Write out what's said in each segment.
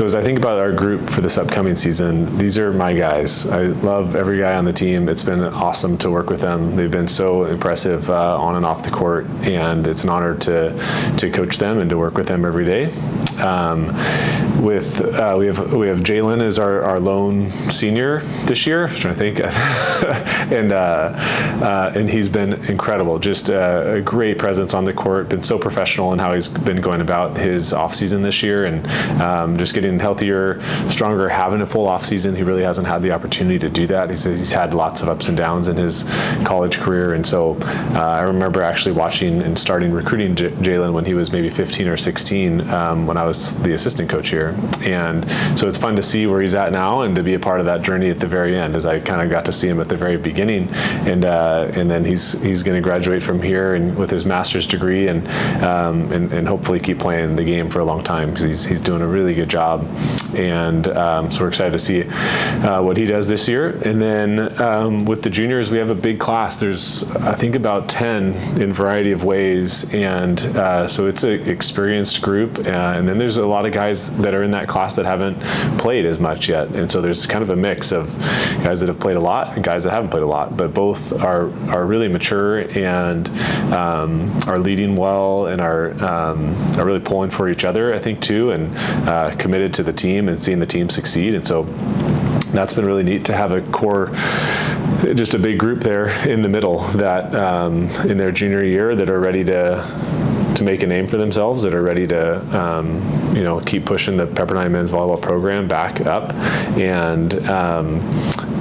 So as I think about our group for this upcoming season, these are my guys. I love every guy on the team. It's been awesome to work with them. They've been so impressive on and off the court, and it's an honor to coach them and to work with them every day. We have Jalen as our lone senior this year. I'm trying to think, and he's been incredible. Just a great presence on the court. Been so professional in how he's been going about his off season this year, and just getting healthier, stronger, having a full off season. He really hasn't had the opportunity to do that. He's had lots of ups and downs in his college career, and so I remember actually watching and starting recruiting Jalen when he was maybe 15 or 16 when I was the assistant coach here. And so it's fun to see where he's at now and to be a part of that journey at the very end, as I kind of got to see him at the very beginning. And then he's going to graduate from here and with his master's degree and hopefully keep playing the game for a long time, because he's doing a really good job. And so we're excited to see what he does this year. And then with the juniors, we have a big class. There's, I think, about 10 in a variety of ways. And so it's an experienced group. And then there's a lot of guys that are in that class that haven't played as much yet. And so there's kind of a mix of guys that have played a lot and guys that haven't played a lot. But both are really mature and are leading well and are really pulling for each other, I think, too, and committed to the team and seeing the team succeed. And so that's been really neat to have a core, just a big group there in the middle that in their junior year that are ready to make a name for themselves, that are ready to keep pushing the Pepperdine men's volleyball program back up, and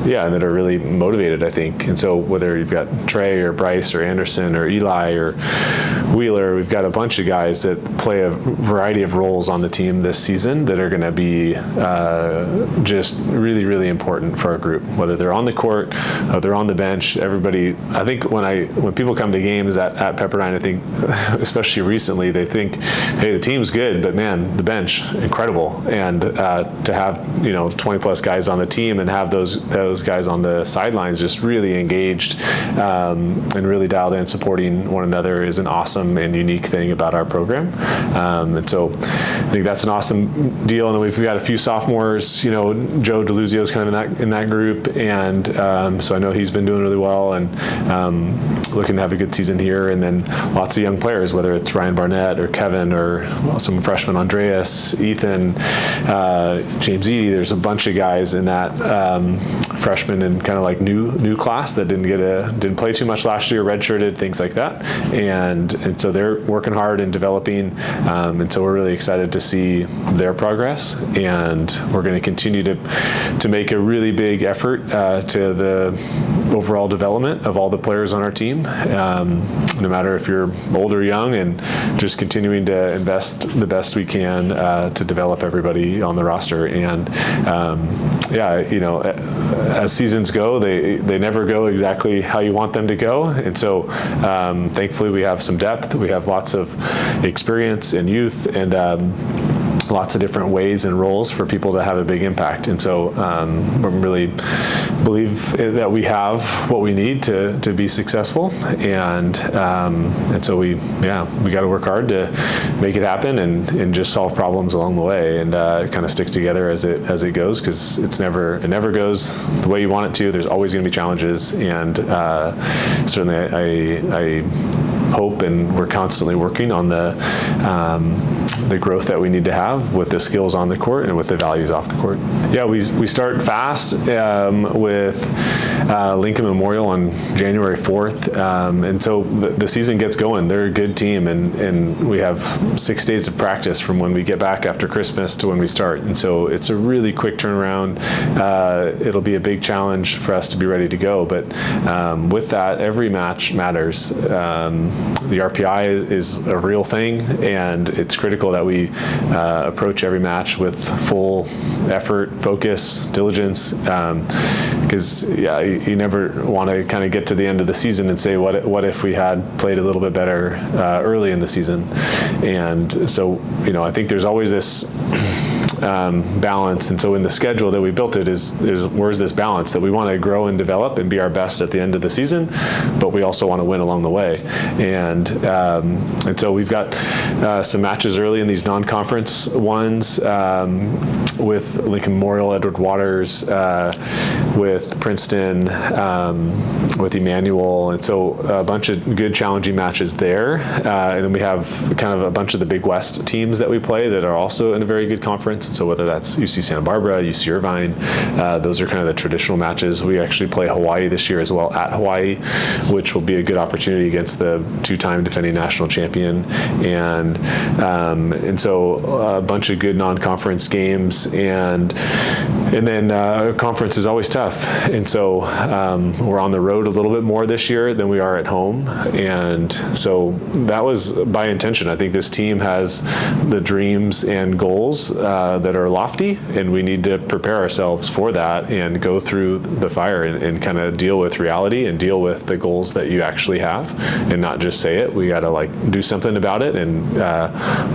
and that are really motivated, I think. And so whether you've got Trey or Bryce or Anderson or Eli or Wheeler, we've got a bunch of guys that play a variety of roles on the team this season that are going to be just really, really important for our group, whether they're on the court or they're on the bench. Everybody, I think when people come to games at Pepperdine, I think, especially recently, they think, hey, the team's good, but man, the bench, incredible. And to have 20 plus guys on the team and have those guys on the sidelines just really engaged and really dialed in, supporting one another, is an awesome and unique thing about our program. And so I think that's an awesome deal. And then we've got a few sophomores. Joe DeLuzio is kind of in that group, and so I know he's been doing really well and looking to have a good season here. And then lots of young players, whether it's Ryan Barnett or Kevin or some freshmen, Andreas, Ethan, James Eady. There's a bunch of guys in that freshman and kind of like new class that didn't play too much last year, redshirted, things like that, and so they're working hard and developing, and so we're really excited to see their progress, and we're going to continue to make a really big effort to the overall development of all the players on our team, no matter if you're old or young, and just continuing to invest the best we can to develop everybody on the roster. And as seasons go, they never go exactly how you want them to go. And so thankfully we have some depth. We have lots of experience and youth, and lots of different ways and roles for people to have a big impact. And so we really believe that we have what we need to be successful. And so we got to work hard to make it happen and just solve problems along the way, and kind of stick together as it goes, because it never goes the way you want it to. There's always going to be challenges, and certainly I hope, and we're constantly working on the growth that we need to have with the skills on the court and with the values off the court. Yeah, we start fast with Lincoln Memorial on January 4th, and so the season gets going. They're a good team, and we have 6 days of practice from when we get back after Christmas to when we start, and so it's a really quick turnaround. It'll be a big challenge for us to be ready to go, but with that, every match matters. The RPI is a real thing, and it's critical that we approach every match with full effort, focus, diligence, because you never want to kind of get to the end of the season and say, what if we had played a little bit better early in the season? And so I think there's always this balance. And so in the schedule that we built it is where's this balance that we want to grow and develop and be our best at the end of the season, but we also want to win along the way. And so we've got some matches early in these non-conference ones with Lincoln Memorial, Edward Waters, with Princeton, with Emmanuel, and so a bunch of good challenging matches there. And then we have kind of a bunch of the Big West teams that we play that are also in a very good conference. And so whether that's UC Santa Barbara, UC Irvine, those are kind of the traditional matches. We actually play Hawaii this year as well at Hawaii, which will be a good opportunity against the two-time defending national champion. And so a bunch of good non-conference games, and then conference is always tough. And so we're on the road a little bit more this year than we are at home. And so that was by intention. I think this team has the dreams and goals that are lofty, and we need to prepare ourselves for that and go through the fire and kind of deal with reality and deal with the goals that you actually have and not just say it. We got to do something about it and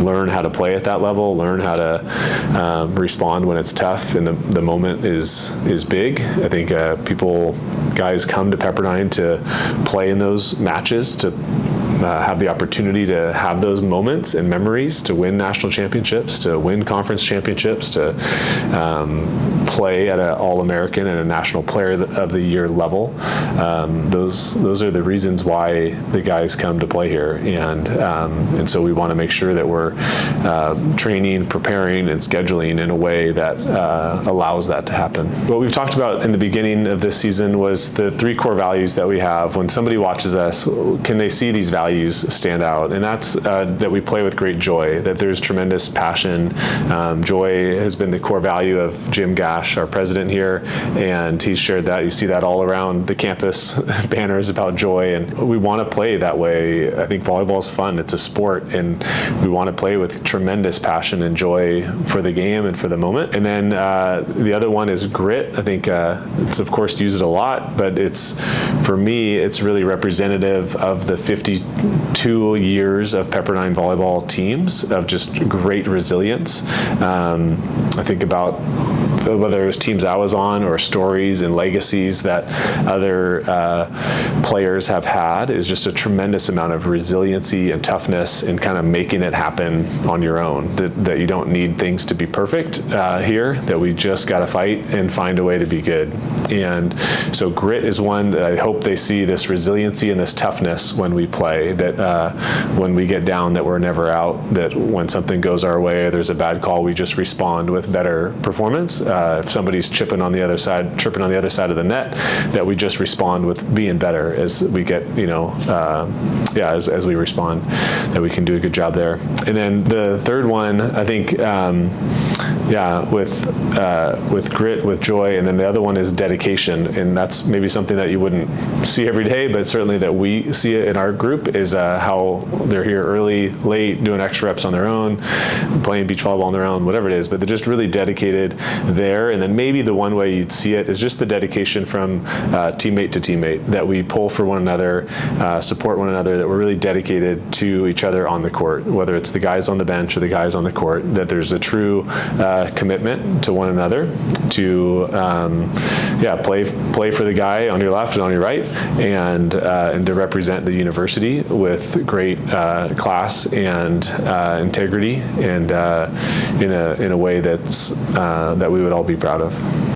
learn how to play at that level, learn how to respond when it's tough and the moment is big. I think guys come to Pepperdine to play in those matches, to have the opportunity to have those moments and memories, to win national championships, to win conference championships, to play at an All-American and a National Player of the Year level. Those are the reasons why the guys come to play here, and so we want to make sure that we're training, preparing, and scheduling in a way that allows that to happen. What we've talked about in the beginning of this season was the 3 core values that we have. When somebody watches us, can they see these values stand out? And that's that we play with great joy, that there's tremendous passion. Joy has been the core value of Jim Gash, our president here, and he's shared that. You see that all around the campus, banners about joy, and we want to play that way. I think volleyball is fun. It's a sport, and we want to play with tremendous passion and joy for the game and for the moment. And then the other one is grit. I think it's, of course, used a lot, but for me, it's really representative of the 52 years of Pepperdine volleyball teams of just great resilience. I think about whether it was teams I was on or stories and legacies that other players have had, is just a tremendous amount of resiliency and toughness and kind of making it happen on your own. That you don't need things to be perfect here, that we just got to fight and find a way to be good. And so grit is one that I hope they see, this resiliency and this toughness when we play, that when we get down, that we're never out, that when something goes our way or there's a bad call, we just respond with better performance. If somebody's chirping on the other side of the net, that we just respond with being better as we get, as we respond, that we can do a good job there. And then the third one, I think, with grit, with joy, and then the other one is dedication, and that's maybe something that you wouldn't see every day, but certainly that we see it in our group, is how they're here early, late, doing extra reps on their own, playing beach volleyball on their own, whatever it is, but they're just really dedicated there. And then maybe the one way you'd see it is just the dedication from teammate to teammate, that we pull for one another, support one another, that we're really dedicated to each other on the court, whether it's the guys on the bench or the guys on the court, that there's a true commitment to one another, to play for the guy on your left and on your right, and to represent the university with great class and integrity, and in a way that we would all be proud of.